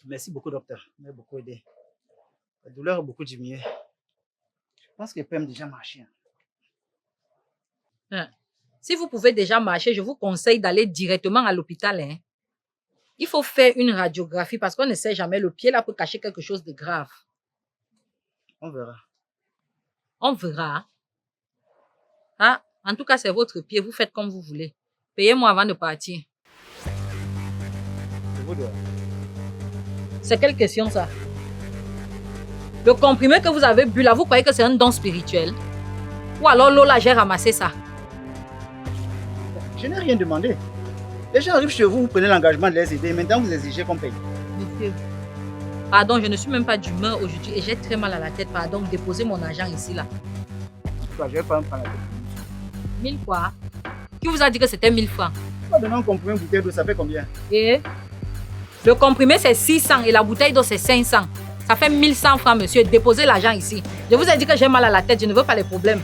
Merci beaucoup, docteur. Vous m'avez beaucoup aidé. La douleur a beaucoup diminué. Je pense qu'elle peut même déjà marcher. Hein. Si vous pouvez déjà marcher, je vous conseille d'aller directement à l'hôpital. Hein. Il faut faire une radiographie parce qu'on ne sait jamais. Le pied là peut cacher quelque chose de grave. On verra. On verra. Ah, en tout cas, c'est votre pied. Vous faites comme vous voulez. Payez-moi avant de partir. Je vous dois. C'est quelle question ça? Le comprimé que vous avez bu là, vous croyez que c'est un don spirituel? Ou alors Lola, j'ai ramassé ça? Je n'ai rien demandé. Les gens arrivent chez vous, vous prenez l'engagement de les aider. Maintenant, vous exigez qu'on paye. Monsieur, pardon, je ne suis même pas d'humeur aujourd'hui et j'ai très mal à la tête. Pardon, déposez mon argent ici là. Je ne vais pas me prendre la tête. 1000 quoi? Qui vous a dit que c'était 1000 francs? Pas donner un comprimé, une bouteille d'eau, ça fait combien? Et le comprimé c'est 600 et la bouteille d'eau c'est 500. Ça fait 1100 francs, monsieur. Déposez l'argent ici. Je vous ai dit que j'ai mal à la tête, je ne veux pas les problèmes.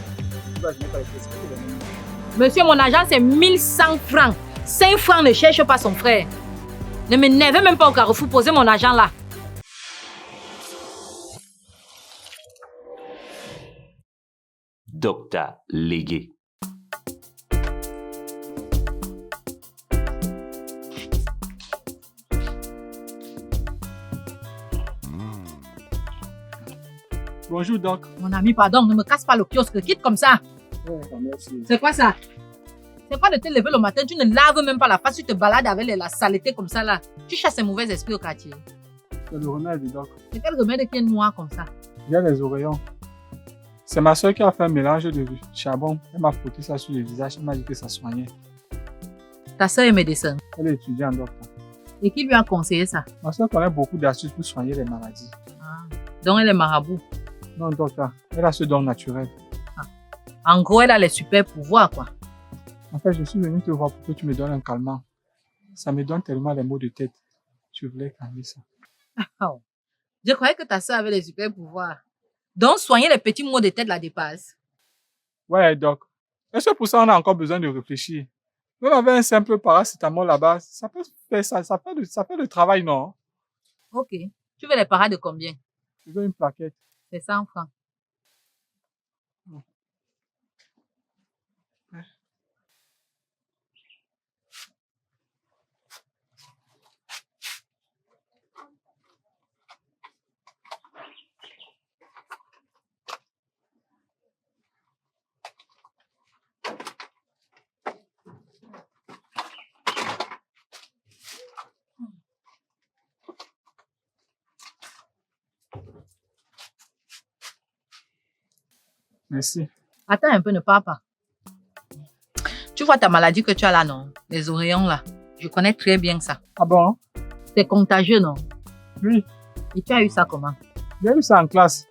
Je n'ai pas été. Monsieur, mon argent c'est 1100 francs. 5 francs ne cherche pas son frère. Ne m'énervez même pas au carrefour, posez mon argent là. Docteur Légué. Bonjour, Doc. Mon ami, pardon, ne me casse pas le kiosque, quitte comme ça. Ouais, merci. C'est quoi ça? C'est pas de te lever le matin, tu ne laves même pas la face, tu te balades avec la saleté comme ça là. Tu chasses les mauvais esprits au quartier. C'est le remède, Doc. C'est quel remède qui est noir comme ça? Il y a les oreillons. C'est ma soeur qui a fait un mélange de charbon. Elle m'a frotté ça sur le visage. Elle m'a dit que ça soignait. Ta soeur est médecin. Elle est étudiante, docteur. Et qui lui a conseillé ça? Ma soeur connaît beaucoup d'astuces pour soigner les maladies. Ah. Donc elle est marabout. Non, docteur. Elle a ce don naturel. Ah. En gros, elle a les super pouvoirs, quoi. En fait, je suis venu te voir pour que tu me donnes un calmant. Ça me donne tellement les maux de tête. Je voulais calmer ça. Oh. Je croyais que ta soeur avait les super pouvoirs. Donc, soigner les petits maux de tête la dépasse. Ouais, Doc. Est-ce que pour ça, on a encore besoin de réfléchir? Même avec un simple paracétamol là-bas, ça peut faire ça fait le travail, non? Ok. Tu veux les paras de combien? Je veux une plaquette. C'est 100 francs. Merci. Attends un peu, ne pars pas. Tu vois ta maladie que tu as là, non? Les oreillons là. Je connais très bien ça. Ah bon? C'est contagieux, non? Oui. Et tu as eu ça comment? J'ai eu ça en classe.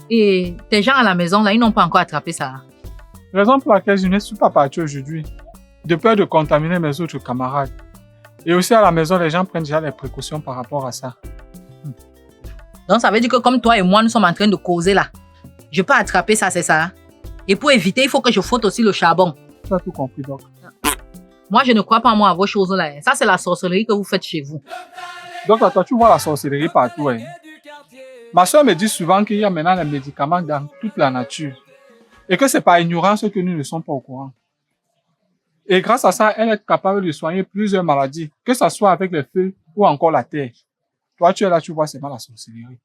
Et tes gens à la maison là, ils n'ont pas encore attrapé ça. Raison pour laquelle je ne suis pas parti aujourd'hui. De peur de contaminer mes autres camarades. Et aussi à la maison, les gens prennent déjà les précautions par rapport à ça. Donc ça veut dire que comme toi et moi, nous sommes en train de causer là. Je peux attraper ça, c'est ça? Et pour éviter, il faut que je frotte aussi le charbon. Tu as tout compris, Doc. Moi, je ne crois pas moi à vos choses là. Ça, c'est la sorcellerie que vous faites chez vous. Donc, toi, tu vois la sorcellerie partout. Hein. Ma soeur me dit souvent qu'il y a maintenant les médicaments dans toute la nature. Et que c'est par ignorance que nous ne sommes pas au courant. Et grâce à ça, elle est capable de soigner plusieurs maladies, que ce soit avec les feux ou encore la terre. Toi, tu es là, tu vois, c'est pas la sorcellerie.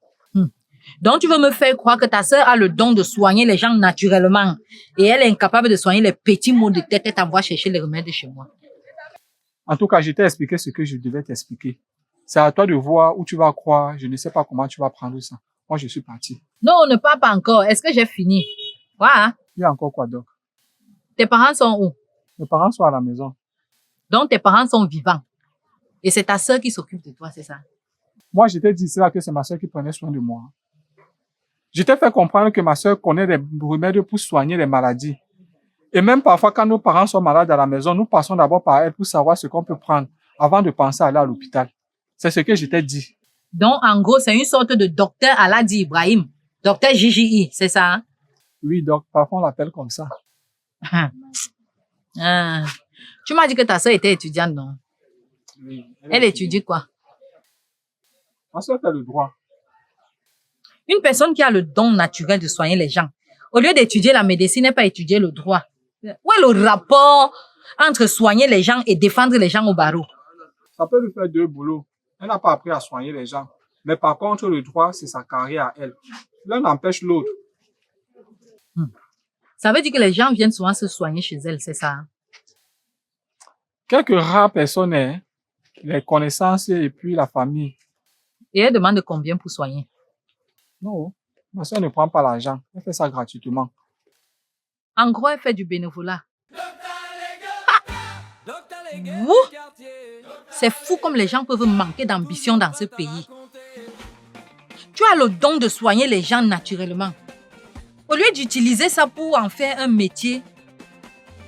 Donc, tu veux me faire croire que ta sœur a le don de soigner les gens naturellement et elle est incapable de soigner les petits maux de tête et t'envoie chercher les remèdes chez moi. En tout cas, je t'ai expliqué ce que je devais t'expliquer. C'est à toi de voir où tu vas croire. Je ne sais pas comment tu vas prendre ça. Moi, je suis parti. Non, ne pars pas encore. Est-ce que j'ai fini? Voilà. Il y a encore quoi, Doc? Tes parents sont où? Mes parents sont à la maison. Donc, tes parents sont vivants. Et c'est ta sœur qui s'occupe de toi, c'est ça? Moi, je t'ai dit cela que c'est ma soeur qui prenait soin de moi. Je t'ai fait comprendre que ma soeur connaît des remèdes pour soigner les maladies. Et même parfois, quand nos parents sont malades à la maison, nous passons d'abord par elle pour savoir ce qu'on peut prendre avant de penser à aller à l'hôpital. C'est ce que je t'ai dit. Donc, en gros, c'est une sorte de docteur Aladi Ibrahim. Docteur JJI, c'est ça? Hein? Oui, donc, parfois on l'appelle comme ça. Tu m'as dit que ta soeur était étudiante, non? Oui, Elle étudie quoi? Ma soeur fait le droit. Une personne qui a le don naturel de soigner les gens, au lieu d'étudier la médecine, n'est pas étudier le droit. Où est le rapport entre soigner les gens et défendre les gens au barreau? Ça peut lui faire deux boulots. Elle n'a pas appris à soigner les gens. Mais par contre, le droit, c'est sa carrière à elle. L'un n'empêche l'autre. Ça veut dire que les gens viennent souvent se soigner chez elle, c'est ça? Quelques rares personnes, hein, les connaissances et puis la famille. Et elle demande combien pour soigner? Non, ma soeur ne prend pas l'argent. Elle fait ça gratuitement. En gros, elle fait du bénévolat. Vous? C'est fou comme les gens peuvent manquer d'ambition dans ce pays. Tu as le don de soigner les gens naturellement. Au lieu d'utiliser ça pour en faire un métier,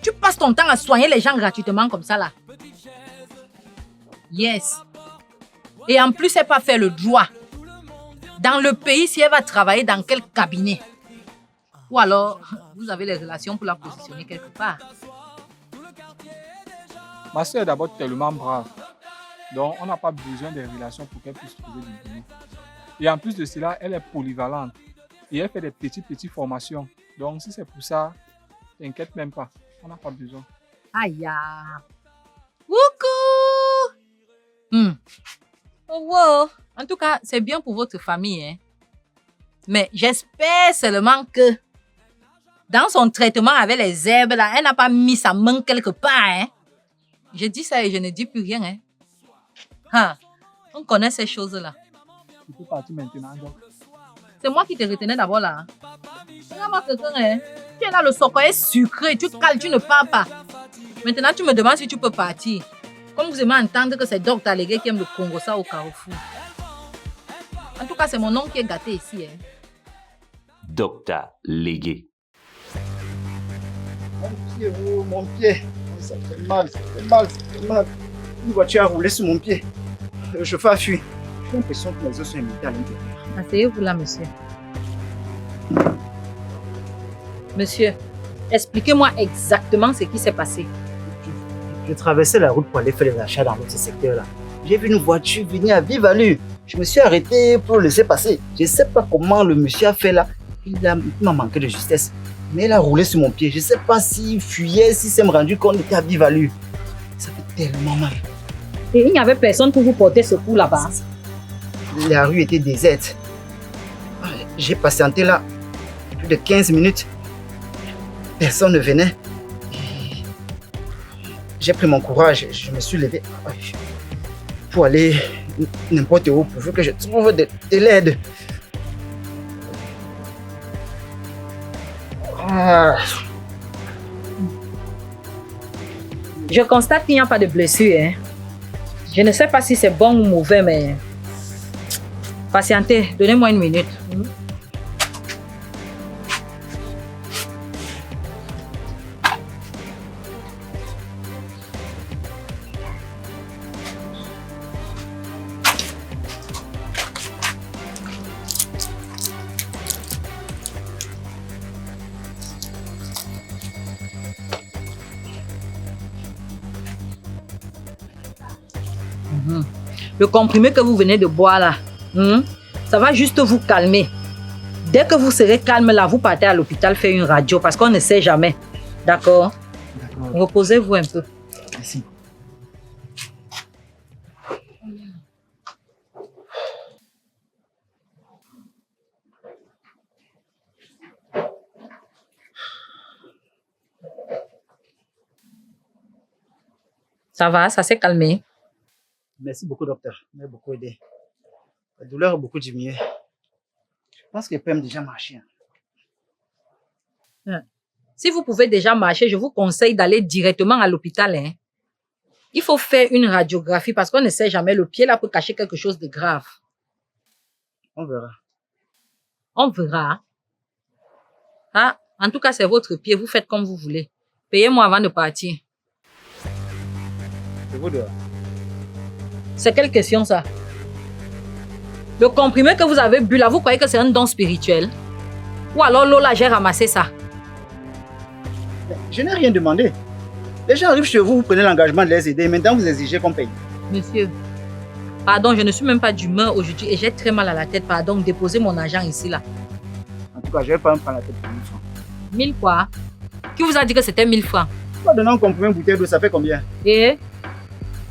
tu passes ton temps à soigner les gens gratuitement comme ça là. Yes. Et en plus, elle n'a pas fait le droit. Dans le pays, si elle va travailler dans quel cabinet? Ou alors, vous avez les relations pour la positionner quelque part. Ma soeur est d'abord tellement brave. Donc, on n'a pas besoin des relations pour qu'elle puisse trouver du boulot. Et en plus de cela, elle est polyvalente. Et elle fait des petites formations. Donc, si c'est pour ça, t'inquiète même pas. On n'a pas besoin. Aïe. Coucou! Oh, wow. En tout cas, c'est bien pour votre famille. Hein? Mais j'espère seulement que dans son traitement avec les herbes, là, elle n'a pas mis sa main quelque part. Hein? Je dis ça et je ne dis plus rien. Hein? Ah, on connaît ces choses-là. Tu peux partir maintenant, donc. C'est moi qui te retenais d'abord là. Regarde-moi quelqu'un, hein. Tu es là, le soco est sucré, tu cales, tu ne pars pas. Maintenant, tu me demandes si tu peux partir. Comme vous aimez entendre que c'est Dr. Légué qui aime le Congo ça au Carrefour. En tout cas, c'est mon oncle qui est gâté ici. Hein. Dr. Légué. Mon pied. Ça fait mal, ça fait mal, ça fait mal. Une voiture a roulé sur mon pied. Le chauffeur a fui. J'ai l'impression que mes os sont imités à l'intérieur. Asseyez-vous là, monsieur. Monsieur, expliquez-moi exactement ce qui s'est passé. Je traversais la route pour aller faire les achats dans l'autre secteur là. J'ai vu une voiture venir à vive allure. Je me suis arrêté pour le laisser passer. Je ne sais pas comment le monsieur a fait là. Il m'a manqué de justesse. Mais il a roulé sur mon pied. Je ne sais pas s'il fuyait, s'il s'est rendu compte qu'il était à vive allure. Ça fait tellement mal. Et il n'y avait personne pour vous porter secours là-bas. La rue était déserte. J'ai patienté là plus de 15 minutes. Personne ne venait. J'ai pris mon courage, je me suis levé pour aller n'importe où, pour que je trouve de l'aide. Je constate qu'il n'y a pas de blessure. Hein. Je ne sais pas si c'est bon ou mauvais, mais patientez, donnez-moi une minute. Le comprimé que vous venez de boire là, ça va juste vous calmer. Dès que vous serez calme là, vous partez à l'hôpital faire une radio parce qu'on ne sait jamais. D'accord? D'accord. Reposez-vous un peu. Merci. Ça va, ça s'est calmé. Merci beaucoup, docteur. Vous m'avez beaucoup aidé. La douleur a beaucoup diminué. Je pense qu'elle peut déjà marcher. Si vous pouvez déjà marcher, je vous conseille d'aller directement à l'hôpital. Hein. Il faut faire une radiographie parce qu'on ne sait jamais. Le pied là peut cacher quelque chose de grave. On verra. On verra. Ah, en tout cas, c'est votre pied. Vous faites comme vous voulez. Payez-moi avant de partir. Je vous dois. C'est quelle question ça? Le comprimé que vous avez bu là, vous croyez que c'est un don spirituel? Ou alors Lola, j'ai ramassé ça? Je n'ai rien demandé. Les gens arrivent chez vous, vous prenez l'engagement de les aider. Maintenant, vous exigez qu'on paye. Monsieur, Pardon, je ne suis même pas d'humeur aujourd'hui et j'ai très mal à la tête. Pardon, déposez mon argent ici, là. En tout cas, je vais pas me prendre la tête pour 1000 francs. 1000 quoi? Qui vous a dit que c'était 1000 francs? Tu vas donner un comprimé une bouteille d'eau, ça fait combien? Et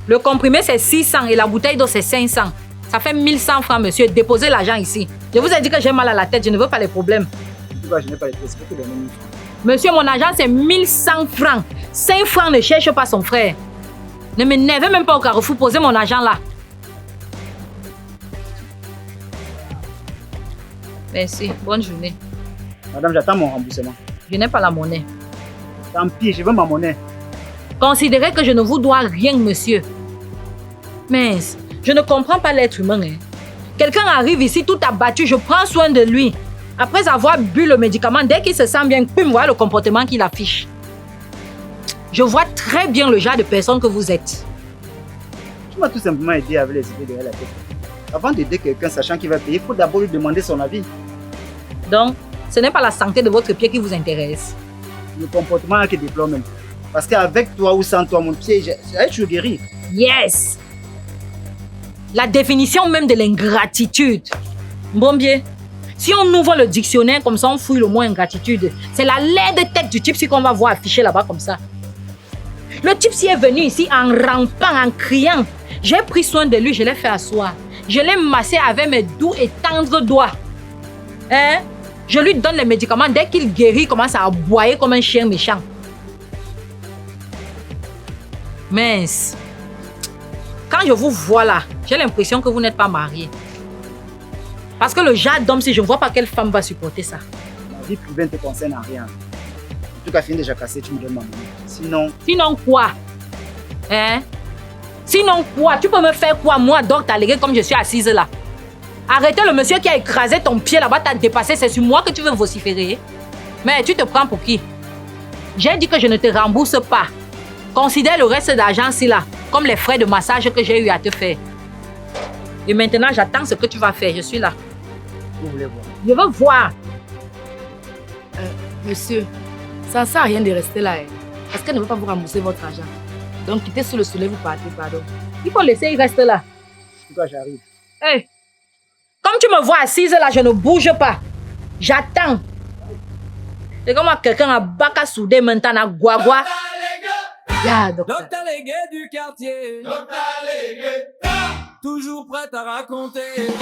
le comprimé, c'est 600 et la bouteille d'eau, c'est 500. Ça fait 1100 francs, monsieur. Déposez l'argent ici. Je vous ai dit que j'ai mal à la tête. Je ne veux pas les problèmes. En tout cas, je n'ai pas les pièces. Je peux te donner 1000 francs. Monsieur, mon argent, c'est 1100 francs. 5 francs ne cherche pas son frère. Ne m'énervez même pas au carrefour. Posez mon argent là. Merci. Bonne journée. Madame, j'attends mon remboursement. Je n'ai pas la monnaie. Tant pis, je veux ma monnaie. Considérez que je ne vous dois rien, monsieur. Mince, je ne comprends pas l'être humain. Hein. Quelqu'un arrive ici tout abattu, je prends soin de lui. Après avoir bu le médicament, dès qu'il se sent bien, puis voilà le comportement qu'il affiche. Je vois très bien le genre de personne que vous êtes. Tu m'as tout simplement aidé avec les idées derrière la tête. Avant d'aider quelqu'un sachant qu'il va payer, il faut d'abord lui demander son avis. Donc, ce n'est pas la santé de votre pied qui vous intéresse. Le comportement qui déplore même. Parce qu'avec toi ou sans toi, mon pied, j'ai toujours guéri. Yes! La définition même de l'ingratitude. Bon bien, si on ouvre le dictionnaire comme ça, on fouille le mot ingratitude. C'est la laide tête du type ci qu'on va voir affiché là-bas comme ça. Le type ci est venu ici en rampant, en criant. J'ai pris soin de lui, je l'ai fait asseoir. Je l'ai massé avec mes doux et tendres doigts. Hein? Je lui donne les médicaments. Dès qu'il guérit, il commence à aboyer comme un chien méchant. Mince. Quand je vous vois là, j'ai l'impression que vous n'êtes pas marié. Parce que le genre d'homme, si je ne vois pas quelle femme va supporter ça. Ma vie privée ne te concerne en rien. En tout cas, fini déjà cassé, tu me donnes ma monnaie. Sinon... Sinon quoi? Hein? Sinon quoi? Tu peux me faire quoi, moi, docteur Légué, comme je suis assise là? Arrêtez le monsieur qui a écrasé ton pied là-bas, t'as dépassé, c'est sur moi que tu veux vociférer. Mais tu te prends pour qui? J'ai dit que je ne te rembourse pas. Considère le reste d'argent-ci là, comme les frais de massage que j'ai eu à te faire. Et maintenant, j'attends ce que tu vas faire, je suis là. Vous voulez voir? Je veux voir. Monsieur, ça ne sert à rien de rester là. Hein, parce qu'elle ne veut pas vous rembourser votre argent. Donc, quittez sous le soleil, vous partez, pardon. Il faut laisser, il reste là. En tout cas, j'arrive. Hey. Comme tu me vois assise là, je ne bouge pas. J'attends. C'est comme quelqu'un a baka soudé maintenant à Guagua. Yeah, docteur. Docteur Légué du quartier. Docteur Légué. Toujours prêt à raconter.